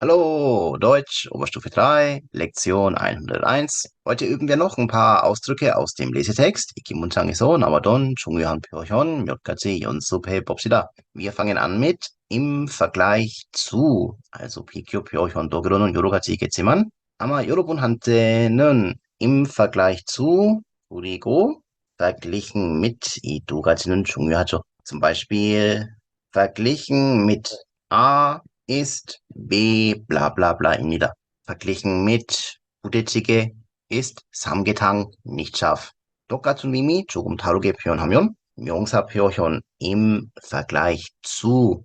Hallo, Deutsch, Oberstufe 3, Lektion 101. Heute üben wir noch ein paar Ausdrücke aus dem Lesetext. 이기 문장에서 나왔던 중요한 표현 몇 가지 연습해 봅시다. Wir fangen an mit im Vergleich zu. Also 비교 표현 독일어는 여러 가지 있겠지만 아마 여러분한테는 im Vergleich zu 그리고 verglichen mit 이 두 가지는 중요하죠. Zum Beispiel verglichen mit A ist B bla bla bla입니다. verglichen mit 부대찌개 ist 삼계탕 nicht scharf. 똑같은 의미 조금 다르게 표현하면 명사 표현 im Vergleich zu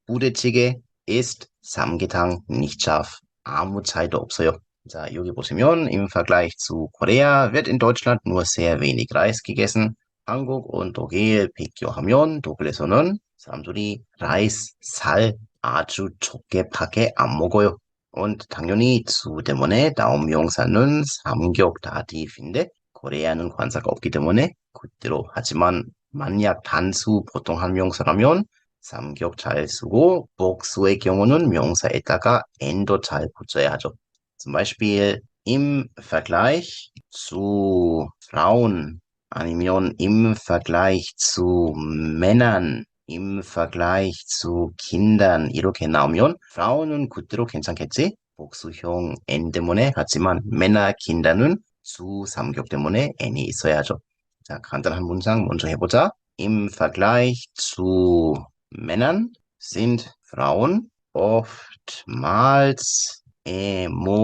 부대찌개 ist 삼계탕 nicht scharf. 아무 차이도 없어요. 자, 여기 보시면 im Vergleich zu Korea wird in Deutschland nur sehr wenig Reis gegessen. 한국 und 독일 비교하면 독일에서는 사람들이 라이스, 살 아주 적게 파게 안 먹어요. und 당연히 주 때문에 나온 명사는 삼격 다티브인데 코리아는 관사가 없기 때문에 그대로 하지만 만약 단수 보통 한 명사라면 삼격 잘 쓰고 복수의 경우는 명사에다가 n도 잘 붙여야 하죠. zum Beispiel im Vergleich zu Frauen 아니면 im Vergleich zu Männern, im Vergleich zu Kindern 이렇게 나오면 Frauen은 그대로 괜찮겠지? 복수형 n 때문에 하지만 Männer, Kinder는 수 삼격 때문에 n이 있어야죠. 자, 간단한 문장 먼저 해보자. Im Vergleich zu Männern sind Frauen oftmals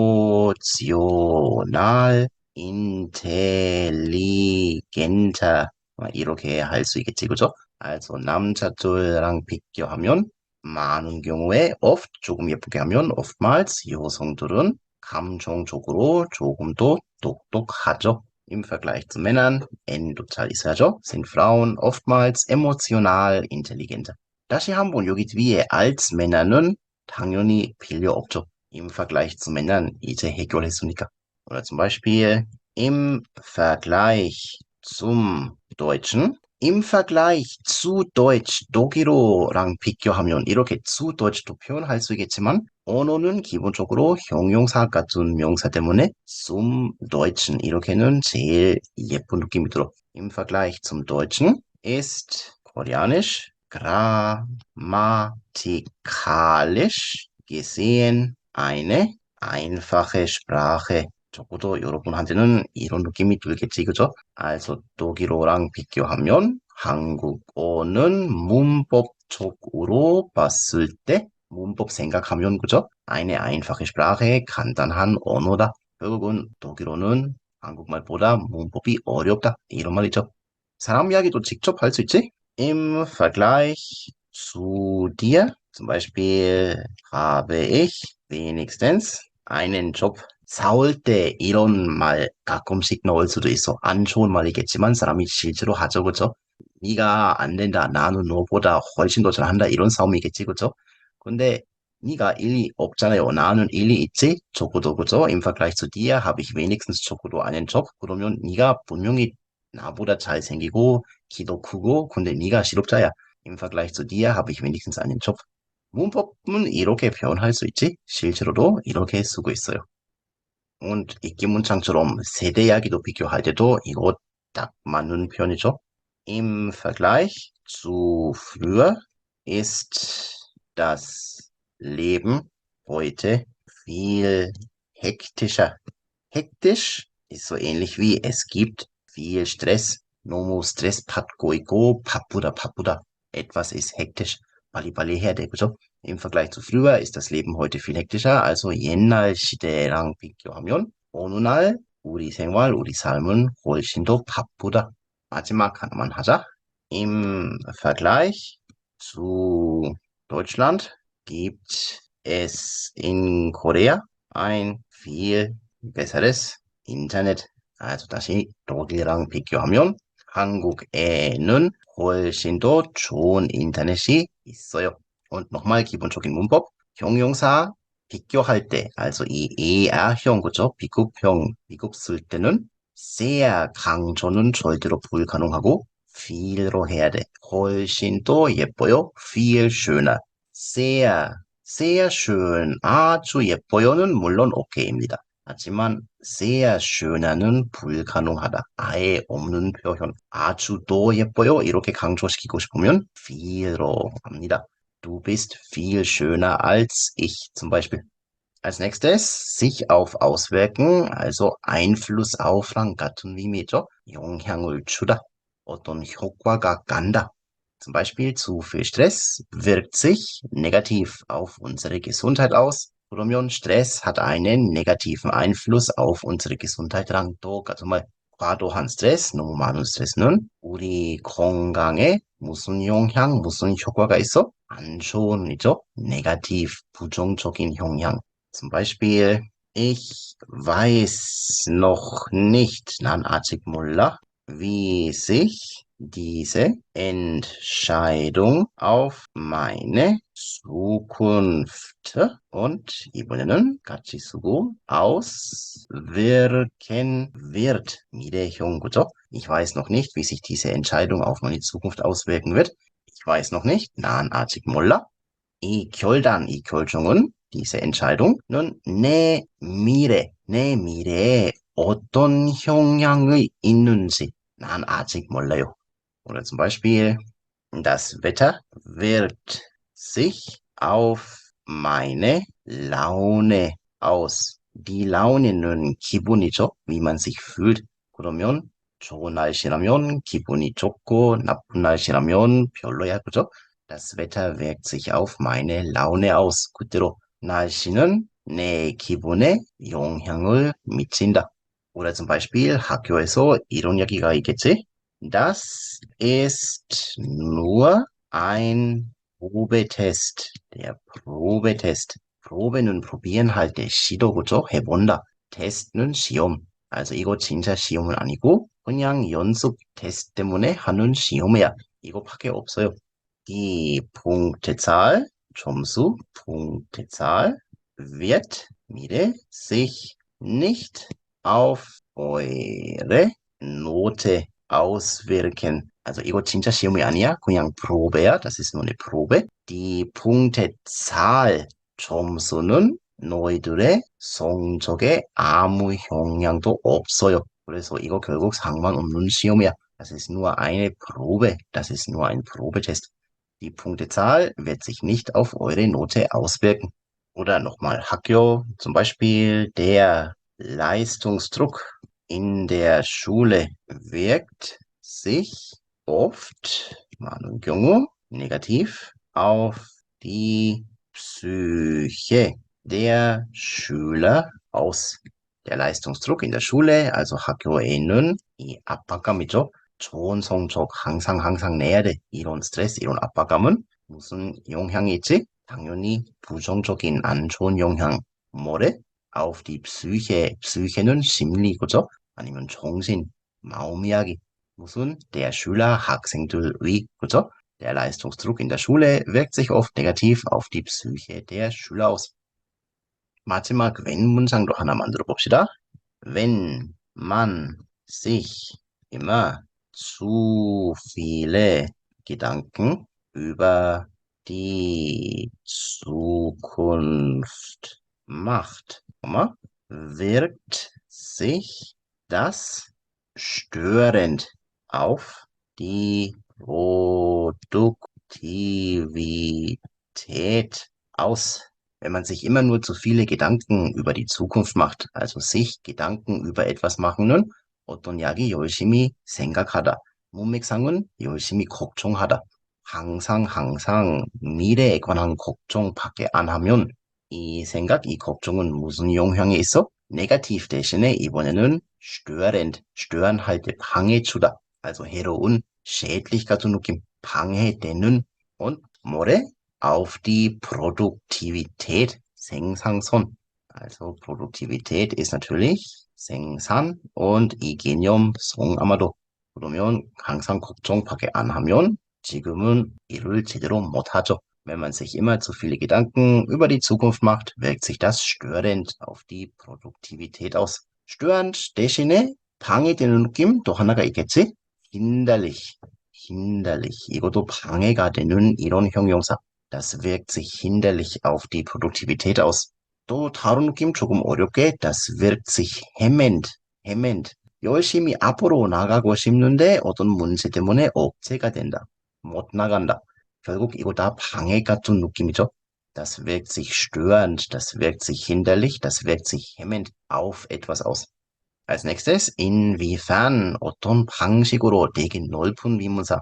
emotional intelligenter 이렇게 할 수 있겠지, 그죠? also 남자들랑 비교하면 많은 경우에 oft 조금 예쁘게 하면 oftmals 여성들은 감정적으로 조금 더 똑똑하죠. Im Vergleich zu Männern n도 잘 있어야죠. sind Frauen oftmals emotional intelligenter. 다시 한번 여기 위에 als Männer는 당연히 필요 없죠. Im Vergleich zu Männern 이제 해결했으니까. Oder zum Beispiel im Vergleich zum Deutschen. im Vergleich zu Deutsch, 독일어랑 비교하면 이렇게 zu Deutsch도 표현할 수 있겠지만 언어는 기본적으로 형용사 같은 명사 때문에 zum Deutschen 이렇게는 제일 예쁜 느낌이 들어. Im Vergleich zum Deutschen ist Koreanisch grammatikalisch gesehen eine einfache Sprache. 적어도 여러분한테는 이런 느낌이 들겠지, 그죠? also 독일어랑 비교하면 한국어는 문법적으로 봤을 때 문법 생각하면, 그죠? eine einfache Sprache, 간단한 언어다. 결국은 독일어는 한국말보다 문법이 어렵다. 이런 말이죠. 사람 이야기도 직접 할 수 있지? Im Vergleich zu dir, zum Beispiel, habe ich wenigstens einen Job. 싸울 때 이런 말 가끔씩 넣을 수도 있어. 안 좋은 말이겠지만 사람이 실제로 하죠, 그죠? 네가 안 된다. 나는 너보다 훨씬 더 잘한다. 이런 싸움이겠지, 그죠? 근데 네가 일리 없잖아요. 나는 일리 있지? 적어도, 그죠? Im Vergleich zu dir habe ich wenigstens 적어도 einen Job. 그러면 네가 분명히 나보다 잘생기고 키도 크고 근데 네가 실업자야. Im Vergleich zu dir habe ich wenigstens einen Job. 문법은 이렇게 표현할 수 있지? 실제로도 이렇게 쓰고 있어요. und 입기문창처럼 세대 이야기도 비교할 때도 이거 딱 맞는 표현이죠. Im Vergleich zu früher ist das Leben heute viel hektischer. Hektisch ist so ähnlich wie es gibt viel Stress. 너무 스트레스 받고 있고 바쁘다. etwas ist hektisch. 빨리빨리 해야 돼, 그죠? Im Vergleich zu früher ist das Leben heute viel hektischer. Also 옛날 시대랑 비교하면 어느 날 우리 생활, 우리 삶은 훨씬 더 바쁘다. 마지막 하나만 하자. Im Vergleich zu Deutschland gibt es in Korea ein viel besseres Internet. also 다시 독일이랑 비교하면 한국에는 훨씬 더 좋은 인터넷이 있어요. und nochmal 기본적인 문법. 형용사 비교할 때, also 이 er형, 그죠? 비급 쓸 때는 sehr 강조는 절대로 불가능하고 viel로 해야 돼. 훨씬 더 예뻐요. viel schöner. sehr, sehr schön, 아주 예뻐요는 물론 오케이입니다. 하지만 sehr schön은 불가능하다. 아예 없는 표현. 아주 더 예뻐요. 이렇게 강조시키고 싶으면 viel로 합니다. Du bist viel schöner als ich zum Beispiel. Als nächstes sich auf auswirken, also Einfluss auf랑 같은 의미죠. 영향을 주다. 어떤 효과가 간다. Zum Beispiel zu viel Stress wirkt sich negativ auf unsere Gesundheit aus. 그러면 Stress hat einen negativen Einfluss auf unsere Gesundheit랑 똑같은 말. 과도한 스트레스, 너무 많은 스트레스는 우리 건강에 무슨 영향, 무슨 효과가 있어? 안 좋은 이죠? negativ, 부정적인 영향. Zum Beispiel, ich weiß noch nicht, 난 아직 몰라, wie sich diese Entscheidung auf meine Zukunft und 이번에는 같이 쓰고 auswirken wird. 미래형구죠. Ich weiß noch nicht, wie sich diese Entscheidung auf meine Zukunft auswirken wird. Ich weiß noch nicht. 난 아직 몰라. 이 결단, 이 결정은, diese Entscheidung은 내 미래에 어떤 영향이 있는지 난 아직 몰라요. Oder zum Beispiel, das Wetter wirkt sich auf meine Laune aus. Die Laune는 기분이죠. wie man sich fühlt. 그러면 좋은 날씨라면 기분이 좋고 나쁜 날씨라면 별로야. 그죠? Das Wetter wirkt sich auf meine Laune aus. 그대로 날씨는 내 기분에 영향을 미친다. Oder zum Beispiel 학교에서 이런 이야기가 있겠지? Das ist nur ein Probetest. Der Probetest. probe는 probieren 할 때 시도구죠. 해본다. 테스트는 시험. also 이거 진짜 시험은 아니고 그냥 연습 테스트 때문에 하는 시험이야. 이거밖에 없어요. Die Punktezahl, 점수, Punktezahl wird 미래 sich nicht auf eure Note auswirken. Also 이거 진짜 시험이 아니야. 그냥 probe야. Das ist nur eine Probe. Die Punktezahl, 점수는 너희들의 성적에 아무 영향도 없어요. 그래서 이거 결국 상관없는 시험이야. Das ist nur eine Probe. Das ist nur ein Probetest. Die Punktezahl wird sich nicht auf eure Note auswirken. Oder nochmal 학교, zum Beispiel der Leistungsdruck in der Schule wirkt sich oft, 많은 경우, negativ auf die Psyche der Schüler aus. Der Leistungsdruck in der Schule, also 학교에 있는 이 압박감이죠. 좋은 성적 항상 내야 돼. 이런 스트레스, 이런 압박감은 무슨 영향이 있지? 당연히 부정적인 안 좋은 영향. 뭐래? auf die Psyche. psyche는 심리, 그죠? 아니면 정신, 마음 이야기. 무슨? der Schüler, 학생들의, 그죠? Der Leistungsdruck in der Schule wirkt sich oft negativ auf die Psyche der Schüler aus. 마지막 wenn 문장도 하나 만들어 봅시다. Wenn man sich immer zu viele Gedanken über die Zukunft macht, wirkt sich das störend auf die Produktivität aus. Wenn man sich immer nur zu viele Gedanken über die Zukunft macht, also sich Gedanken über etwas machen, 어떤 약이 열심히 생각하다. 문맥상은 열심히 걱정하다. 항상 미래에 관한 걱정밖에 안 하면 이 생각, 이 걱정은 무슨 영향이 있어? 네거티브 대신에 이번에는 störend, stören 할 때 방해 주다. also 해로운, schädlich 같은 느낌, 방해되는 und 뭐래? auf die Produktivität, 생산성. Also Produktivität ist natürlich 생산 und 이 개념 성 아마도. 그러면 항상 걱정밖에 안 하면 지금은 일을 제대로 못하죠. Wenn man sich immer zu viele Gedanken über die Zukunft macht, wirkt sich das störend auf die Produktivität aus. störend 대신에 방해되는 느낌 또 하나가 있겠지? hinderlich. 이것도 방해가 되는 이런 형용사. das wirkt sich hinderlich auf die Produktivität aus. 또 다른 느낌 조금 어렵게, das wirkt sich hemmend. 열심히 앞으로 나가고 싶는데 어떤 문제 때문에 억제가 된다. 못 나간다. 결국 이거 다 방해 같은 느낌이죠. Das wirkt sich störend, das wirkt sich hinderlich, das wirkt sich hemmend auf etwas aus. Als nächstes, inwiefern 어떤 방식으로 되게 넓은 비문사.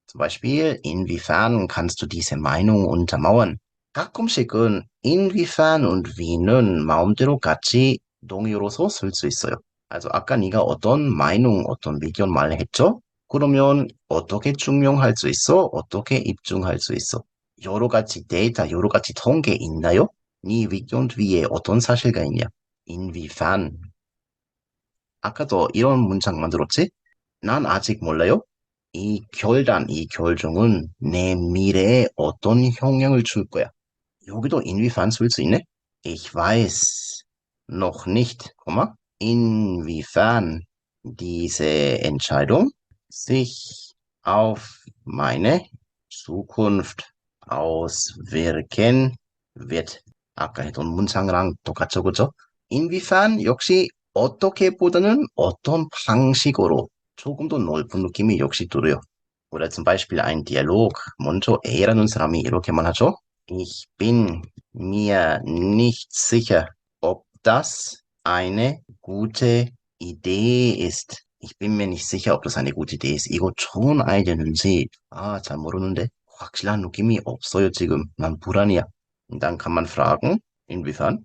zum Beispiel, inwiefern kannst du diese Meinung untermauern? 가끔씩은 inwiefern und wie는 마음대로 같이 동의어로서 쓸 수 있어요. also 아까 네가 어떤 Meinung, 어떤 의견 말했죠? 그러면 어떻게 증명할 수 있어? 어떻게 입증할 수 있어? 여러 가지 데이터, 여러 가지 통계 있나요? 네 의견 뒤에 어떤 사실가 있냐? inwiefern. 아까도 이런 문장 만들었지? 난 아직 몰라요. 이 결정은 내 미래에 어떤 영향을 줄 거야. 여기도 inwiefern 쓸 수 있네? Ich weiß noch nicht, inwiefern diese Entscheidung sich auf meine Zukunft auswirken wird. 아까 했던 문장이랑 똑같죠, 그죠? inwiefern 역시 어떻게보다는 어떤 방식으로 조금 더 넓은 느낌이 역시 들어요. Oder zum Beispiel ein Dialog. 먼저 A라는 사람이 이렇게만 하죠. Ich bin mir nicht sicher, ob das eine gute Idee ist. Ich bin mir nicht sicher, ob das eine gute Idee ist. 이거 좋은 아이디어인지, 잘 모르는데. 확실한 느낌이 없어요, 지금. 난 불안이야. Dann kann man fragen, inwiefern?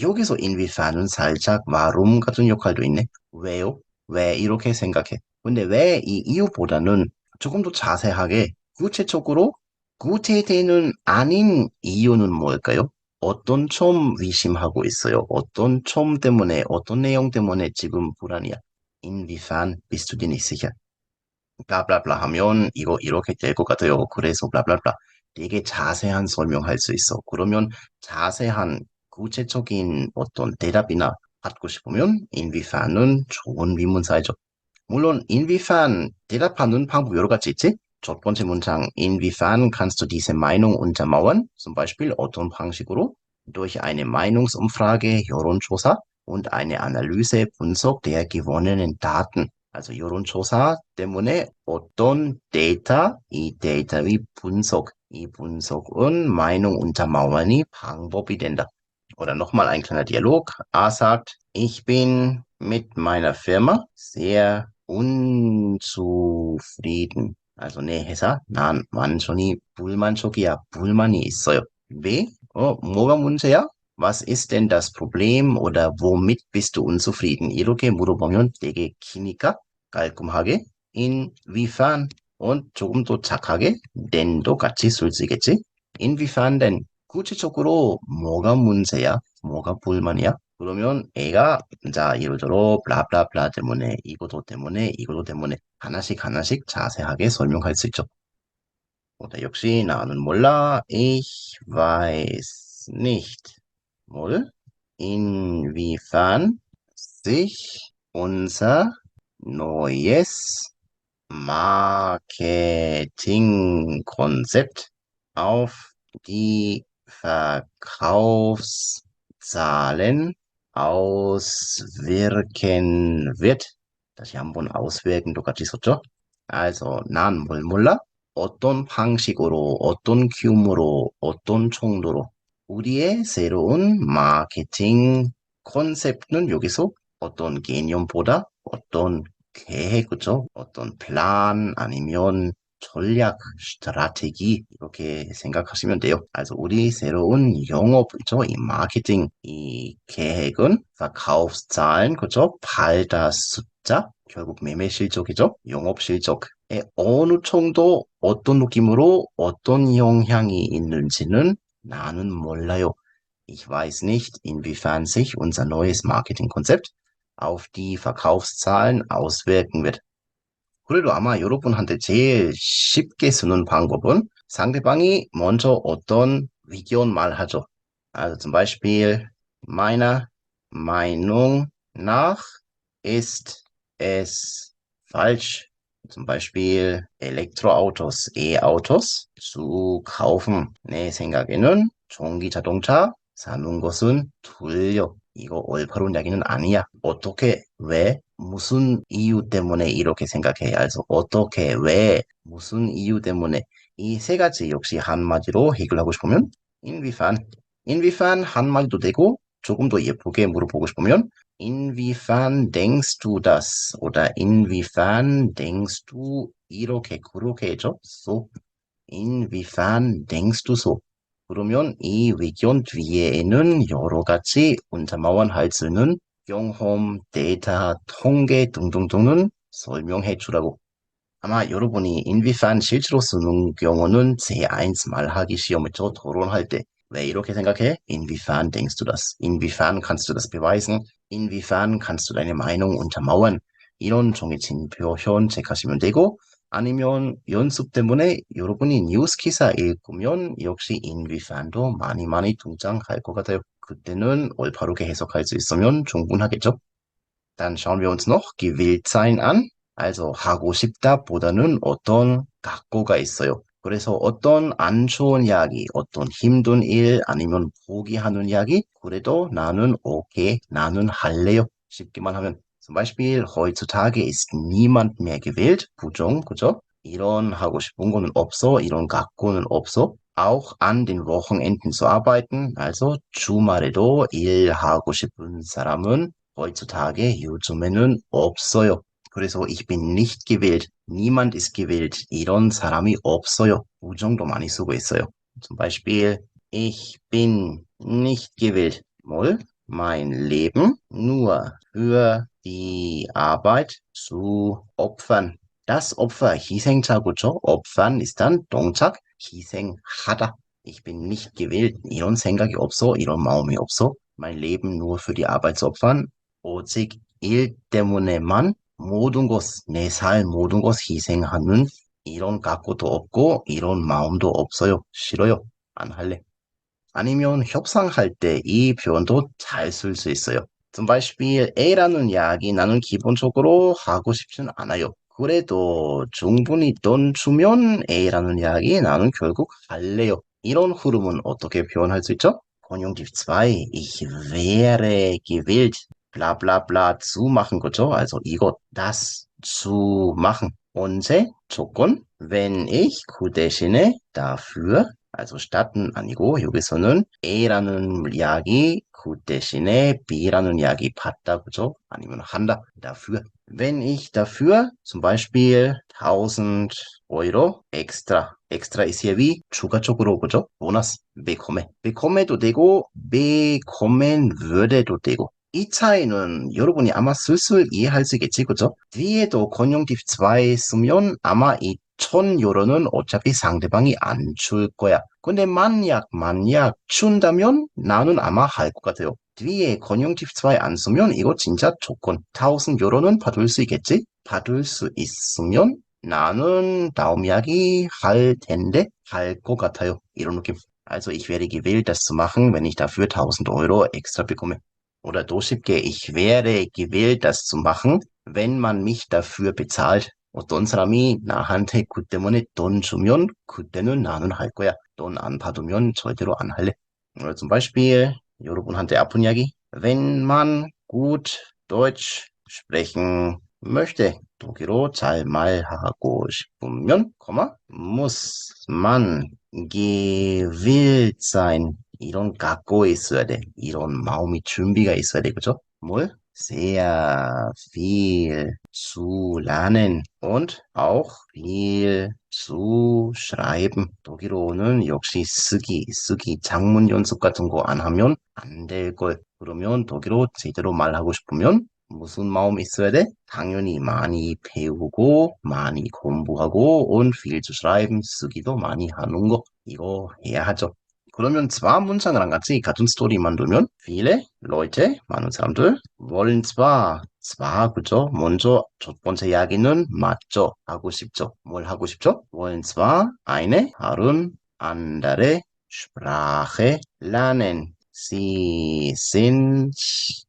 여기서 inwiefer는 살짝 warum 같은 역할도 있네. 왜요? 왜 이렇게 생각해? 근데 왜 이 이유보다는 조금 더 자세하게 구체적으로 구체되는 아닌 이유는 뭘까요? 어떤 점 의심하고 있어요? 어떤 점 때문에, 어떤 내용 때문에 지금 불안이야? Inwiefern bist du dir nicht sicher? 블라블라 하면 이거 이렇게 될 것 같아요. 그래서 블라블라 되게 자세한 설명할 수 있어. 그러면 자세한 구체적인 어떤 대답이나 받고 싶으면 inwiefer는 좋은 비문사이죠. 물론 inwiefern 대답하는 방법 여러 가지 있지? 첫 번째 문장 inwiefern kannst du diese Meinung untermauern? zum Beispiel 어떤 방식으로? durch eine Meinungsumfrage, 여론조사 und eine Analyse, 분석 der gewonnenen Daten. also 여론조사 때문에 어떤 데이터, 이 데이터의 분석, 이 분석은 Meinung untermauern이 방법이 된다. Oder nochmal ein kleiner Dialog. A sagt, ich bin mit meiner Firma sehr unzufrieden. also 내 회사 난 완전히 불만족이야. 불만이 있어요. B, 뭐가 문제야? Was ist denn das Problem oder womit bist du unzufrieden? 이렇게 물어보면 되게 기니까 깔끔하게 inwiefern und 조금 더 착하게 then도 같이 쓸 수 있겠지? inwiefern denn? 구체적으로 뭐가 문제야? 뭐가 불만이야? 그러면 A가 자 예를 들어 블라블라블라 때문에 이것도 때문에 하나씩 자세하게 설명할 수 있죠. 역시 나는 몰라. Ich weiß nicht. 뭘? Inwiefern sich unser neues Marketingkonzept auf die Verkaufszahlen auswirken wird. 다시 한번 auswirken 똑같이 썼죠? also 난 뭘 몰라? 어떤 방식으로, 어떤 규모로, 어떤 정도로 우리의 새로운 마케팅 컨셉트는 여기서 어떤 개념보다 어떤 계획, 그죠? 어떤 플랜 아니면 전략, 스트라테기 이렇게 생각하시면 돼요. also 우리 새로운 영업이죠. 이 마케팅, 이 계획은 Verkaufszahlen, 그죠? 발달 숫자, 결국 매매 실적이죠. 영업 실적에 어느 정도 어떤 느낌으로 어떤 영향이 있는지는 나는 몰라요. Ich weiß nicht, inwiefern sich unser neues Marketingkonzept auf die Verkaufszahlen auswirken wird. 그래도 아마 여러분한테 제일 쉽게 쓰는 방법은 상대방이 먼저 어떤 의견 말하죠. also zum Beispiel, meiner Meinung nach ist es falsch, zum Beispiel Elektroautos, E-Autos zu kaufen. 내 생각에는 전기 자동차 사는 것은 틀려. 이거 올바른 이야기는 아니야. 어떻게, 왜, 무슨 이유 때문에 이렇게 생각해? also 어떻게, 왜, 무슨 이유 때문에 이 세 가지 역시 한마디로 해결하고 싶으면 inwiefern, inwiefern 한마디도 되고 조금 더 예쁘게 물어보고 싶으면 inwiefern denkst du das? oder inwiefern denkst du 이렇게 그렇게 해줘? so inwiefern denkst du so? 그러면 이 의견 뒤에는 여러 가지 운전마원 할 수 있는 경험, 데이터, 통계 등등등은 설명해 주라고. 아마 여러분이 inwiefern 실제로 쓰는 경우는 C1 말하기 시험에서 토론할 때 왜 이렇게 생각해? Inwiefern denkst du das? Inwiefern kannst du das beweisen? Inwiefern kannst du deine Meinung untermauern? 이런 정해진 표현 체크하시면 되고 아니면 연습 때문에 여러분이 뉴스 기사 읽으면 역시 inwiefern도 많이 많이 등장할 것 같아요. 그때는 올바르게 해석할 수 있으면 충분하겠죠? Dann schauen wir uns noch gewillt sein an. Also 하고 싶다보다는 어떤 각오가 있어요. 그래서 어떤 안 좋은 이야기, 어떤 힘든 일 아니면 포기하는 이야기, 그래도 나는 오케이, 나는 할래요. 쉽게만 하면 zum Beispiel heutzutage ist niemand mehr gewillt. 부정, 그죠? 이런 하고 싶은 거는 없어, 이런 각오는 없어. Auch an den Wochenenden zu arbeiten. Also 주말에도 일하고 싶은 사람은 heutzutage 요즘에는 없어요. 그래서 ich bin nicht gewillt. Niemand ist gewillt. 이런 사람이 없어요. 부정도 많이 쓰고 있어요. Zum Beispiel ich bin nicht gewillt. 뭘? mein Leben nur für die Arbeit zu opfern. Das Opfer, 희생자고죠. opfern ist dann 동작, 희생하다. Ich bin nicht gewillt. 이런 생각이 없어. 이런 마음이 없어. mein Leben nur für die Arbeit zu opfern. 오직 일 때문에만 모든 것, 내 살 모든 것 희생하는 이런 각오도 없고 이런 마음도 없어요. 싫어요. 안 할래. 아니면 협상할 때 이 표현도 잘 쓸 수 있어요. zum Beispiel A라는 이야기 나는 기본적으로 하고 싶진 않아요. 그래도 충분히 돈 주면 A라는 이야기 나는 결국 할래요. 이런 흐름은 어떻게 표현할 수 있죠? Konjunktiv 2, ich wäre gewillt, bla bla bla zu machen, 그죠? also 이것, das zu machen. 언제? 조건? wenn ich 그 대신에 dafür also statt은 아니고 여기서는 A라는 이야기 그 대신에 B라는 이야기 받다 그죠? 아니면 한다. dafür. Wenn ich dafür zum Beispiel 1000 Euro extra. extra ist hier wie 추가적으로 그죠? 보너스 bekomme. bekomme도 되고 bekommen würde도 되고 이 차이는 여러분이 아마 슬슬 이해할 수 있겠지, 그죠? 뒤에도 건용tif 2 쓰면 아마 이 1000유로는 어차피 상대방이 안 줄 거야. 근데 만약 준다면 나는 아마 할 것 같아요. 뒤에 건용tif 2 안 쓰면 이거 진짜 조건. 1000유로는 받을 수 있겠지? 받을 수 있으면 나는 다음 이야기 할 텐데 할 것 같아요. 이런 느낌. Also ich werde gewillt, das zu machen, wenn ich dafür 1000 Euro extra bekomme. Oder 더 쉽게, ich wäre gewillt, das zu machen, wenn man mich dafür bezahlt. 어떤 사람이 나한테 그 때문에 돈 주면 그때는 나는 할 거야. 돈 안 받으면 절대로 안 할래. Oder zum Beispiel, 여러분한테 아픈 이야기. Wenn man gut Deutsch sprechen möchte, 독일어 잘 말하고 싶으면, muss man gewillt sein. 이런 각오 있어야 돼. 이런 마음이 준비가 있어야 돼. 그죠? 뭘? sehr viel zu lernen und auch viel zu schreiben. 독일어는 역시 쓰기, 작문 연습 같은 거 안 하면 안 될 걸. 그러면 독일어 제대로 말하고 싶으면 무슨 마음 있어야 돼? 당연히 많이 배우고, 많이 공부하고, und viel zu schreiben, 쓰기도 많이 하는 거. 이거 해야 하죠. 그러면 zwar 문장이랑 같은 스토리 만들면 viele Leute, 많은 사람들 wollen zwar 그죠? 먼저 첫 번째 이야기는 맞죠? 하고 싶죠? 뭘 하고 싶죠? wollen zwar eine 다른 andere Sprache lernen. Sie sind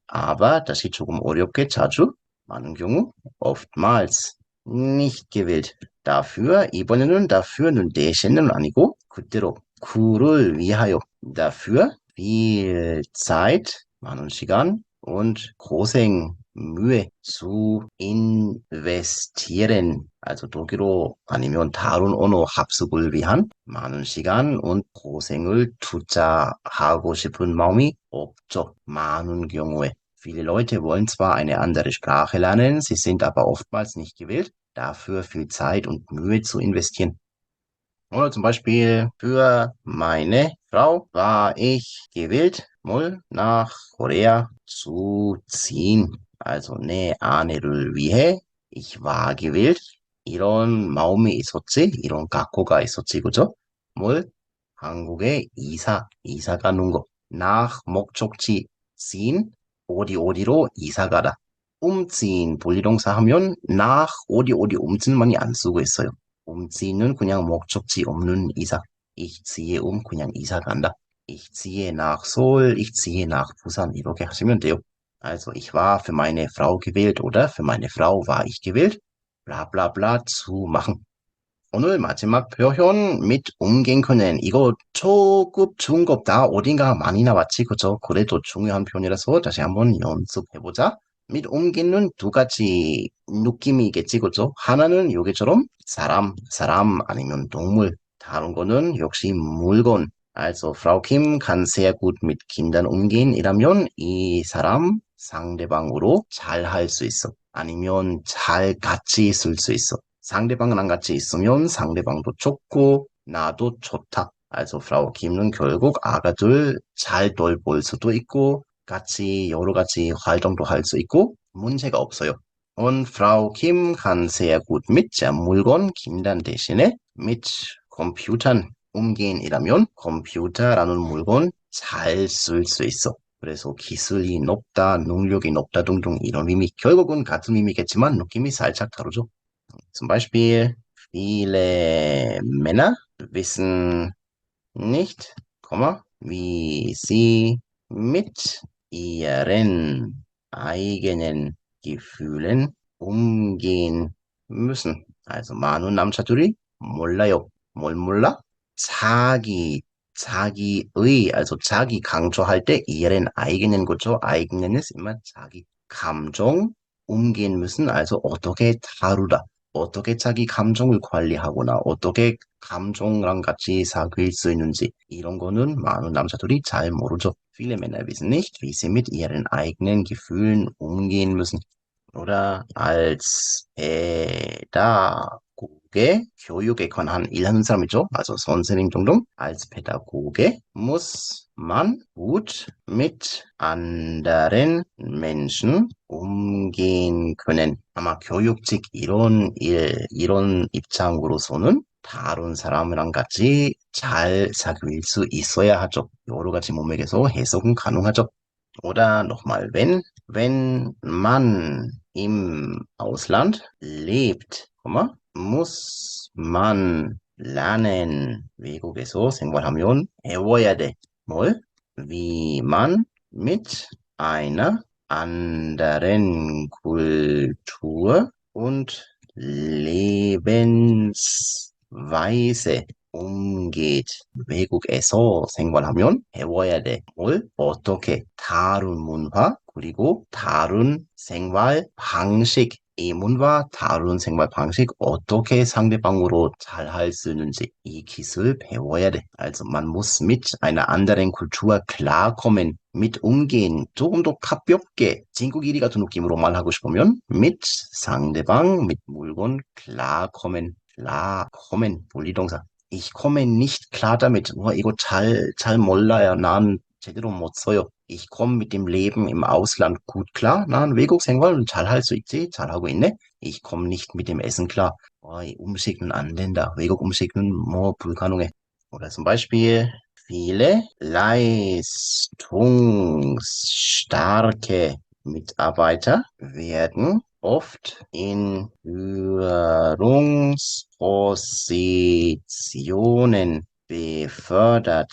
aber, 다시 조금 어렵게 자주, 많은 경우, oftmals nicht gewählt. dafür, 이번에는 dafür는 대신은 아니고 그대로 구를 위하여 dafür viel Zeit, 많은 시간 und 고생, Mühe zu investieren. also 독일어 아니면 다른 언어 학습을 위한 많은 시간 und 고생을 투자하고 싶은 마음이 없죠. 많은 경우에. Viele Leute wollen zwar eine andere Sprache lernen, sie sind aber oftmals nicht gewillt, dafür viel Zeit und Mühe zu investieren. Oder zum Beispiel für meine Frau war ich gewillt, mal nach Korea zu ziehen. also 내 아내를 위해 ich war gewillt. 이런 마음이 있었지, 이런 각오가 있었지, 그죠? 뭘 한국에 이사 가는 거. nach 목적지 ziehen, 어디로 이사 가다. umziehen, 분리동사 하면 nach 어디 umziehen 많이 안 쓰고 있어요. umzieh는 그냥 목적지 없는 이사. ich ziehe 그냥 이사 간다. ich ziehe nach Seoul, ich ziehe nach Busan 이렇게 하시면 돼요. also ich war für meine Frau gewählt oder für meine Frau war ich gewählt, bla bla bla zu machen. 오늘 마지막 표현 및 umgehen können. 이거 초급, 중급 다 어딘가 많이 나왔지, 그죠? 그래도 중요한 표현이라서 다시 한번 연습해보자. 및 umgehen은 두 가지 느낌이겠지, 그죠? 하나는 여기처럼 사람 아니면 동물. 다른 거는 역시 물건. also Frau Kim kann sehr gut mit Kindern umgehen. 이라면 이 사람 상대방으로 잘 할 수 있어. 아니면 잘 같이 있을 수 있어. 상대방이랑 같이 있으면 상대방도 좋고 나도 좋다. also Frau Kim은 결국 아가들 잘 돌볼 수도 있고 같이 여러 가지 활동도 할 수 있고 문제가 없어요. und Frau Kim kann sehr gut mit 물건 김단 대신에 mit Computern umgehen이라면 컴퓨터라는 물건 잘 쓸 수 있어. 그래서 기술이 높다, 능력이 높다 등등 이런 의미, 결국은 같은 의미겠지만 느낌이 살짝 다르죠. Zum Beispiel, viele Männer wissen nicht, wie sie mit ihren eigenen Gefühlen umgehen müssen. also 많은 남자들이 몰라요. 뭘 몰라? 자기의, also 자기 강조할 때 ihren eigenen 거죠. eigen은 immer 자기 감정 umgehen müssen, also 어떻게 다루다. 어떻게 자기 감정을 관리하거나 어떻게 감정랑 같이 사귈 수 있는지 이런 거는 많은 남자들이 잘 모르죠. Viele Männer wissen nicht, wie sie mit ihren eigenen Gefühlen umgehen müssen. oder als Pädagoge, 교육에 관한 일하는 사람이죠. also 선생님 등등. als Pädagoge muss man gut mit anderen Menschen umgehen können. 아마 교육직 이런 입장으로서는 다른 사람이랑 같이 잘 사귈 수 있어야 하죠. 여러 가지 문맥에서 해석은 가능하죠. oder nochmal, wenn man im Ausland lebt, muss man lernen. 외국에서 생활하면 배워야 돼. 뭘? wie man mit einer anderen Kultur und Lebensweise umgeht. 외국에서 생활하면 배워야 돼. 뭘? 어떻게? 다른 문화, 그리고 다른 생활 방식. 이 문화, 다른 생활 방식, 어떻게 상대방으로 잘 할 수 있는지 이 기술 배워야 돼. also man muss mit einer anderen Kultur klarkommen. mit umgehen, 조금 더 가볍게 친구끼리 같은 느낌으로 말하고 싶으면 mit 상대방, mit 물건 klarkommen, 분리동사. ich komme nicht klar damit. 이거 잘 몰라요. 난 제대로 못 써요. ich komme mit dem Leben im Ausland gut klar. 난 외국 생활 잘 할 수 있지. 잘하고 있네. ich komme nicht mit dem Essen klar. 이 음식은 안 된다. 외국 음식은 불가능해. oder zum Beispiel viele leistungsstarke Mitarbeiter werden oft in Führungspositionen befördert,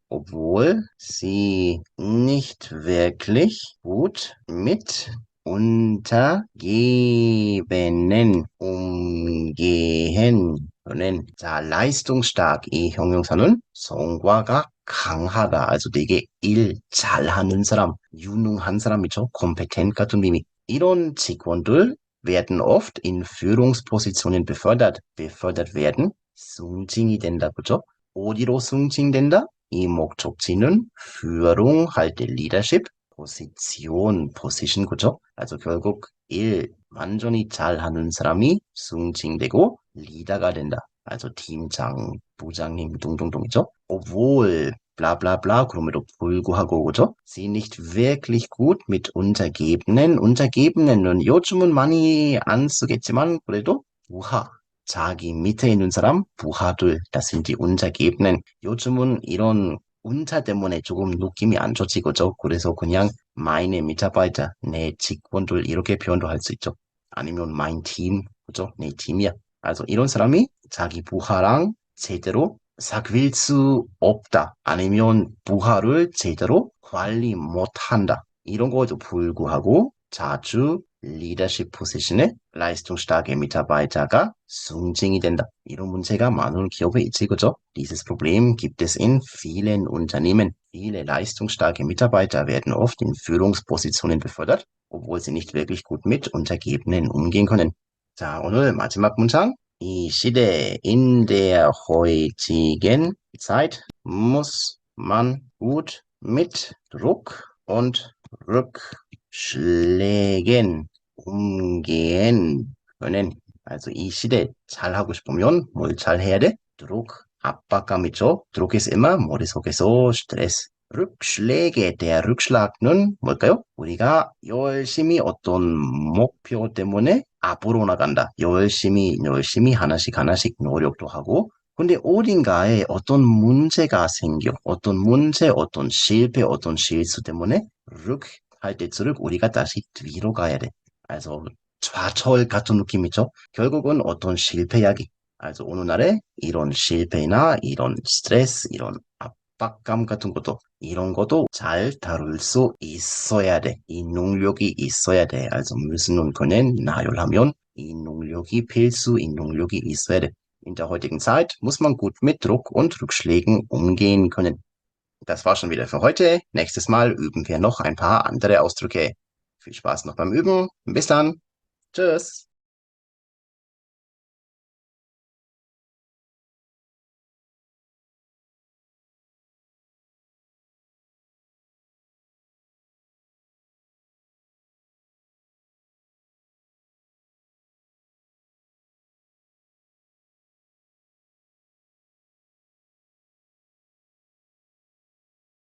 obwohl sie nicht wirklich gut mit untergebenen, umgehen 는 자, leistungsstark 이 형용사는 성과가 강하다. also 되게 일 잘하는 사람, 유능한 사람이죠. competent 같은 의미. 이런 직원들 werden oft in Führungspositionen befördert. befördert werden, 승진이 된다. 그죠? 어디로 승진된다? 이 목적지는 führung 할 때 leadership, position, position 그죠? also 결국 일 완전히 잘하는 사람이 승진되고 리더가 된다. also 팀장, 부장님 둥둥둥이죠. obwohl bla bla bla 그럼에도 불구하고 그죠? Sie nicht wirklich gut mit Untergebenen. Untergebenen은 요즘은 많이 안 쓰겠지만 그래도 부하, 자기 밑에 있는 사람, 부하들, das sind die Untergebenen. 요즘은 이런 운타 때문에 조금 느낌이 안 좋지, 그죠? 그래서 그냥 meine Mitarbeiter, 내 직원들 이렇게 표현도 할 수 있죠. 아니면 mein Team, 그죠? 내 팀이야. also 이런 사람이 자기 부하랑 제대로 사귈 수 없다. 아니면 부하를 제대로 관리 못한다. 이런 거에도 불구하고 자주 리더십 포지션에 leistungsstarke Mitarbeiter가 승진이 된다. 이런 문제가 많은 기업에 있지, 그죠? Dieses Problem gibt es in vielen Unternehmen. Viele leistungsstarke Mitarbeiter werden oft in Führungspositionen befördert, obwohl sie nicht wirklich gut mit Untergebenen umgehen können. 자, 오늘 마지막 문장. 이 시대, in der heutigen Zeit muss man gut mit Druck und Rückschlägen umgehen können. also 이 시대 잘하고 싶으면 뭘 잘해야 돼? Druck, 압박감 있죠? Druck ist immer 머릿속에서 스트레스. Rückschläge, der Rückschlag는 뭘까요? 우리가 열심히 어떤 목표 때문에 앞으로 나간다. 열심히 하나씩 노력도 하고 근데 어딘가에 어떤 문제가 생겨. 어떤 문제, 어떤 실패, 어떤 실수 때문에 룩 할 때쯤 우리가 다시 뒤로 가야 돼. also 좌절 같은 느낌이죠. 결국은 어떤 실패 이야기. also 오늘날에 이런 실패나 이런 스트레스, 이런 압박감 같은 것도 이런 것도 잘 다룰 수 있어야 돼. 이 능력이 있어야 돼. also müssen und können 나열하면 이 능력이 필수, 이 능력이 있어야 돼. In der heutigen Zeit muss man gut mit Druck und Rückschlägen umgehen können. Das war schon wieder für heute. Nächstes Mal üben wir noch ein paar andere Ausdrücke. Viel Spaß noch beim Üben. Bis dann. Tschüss.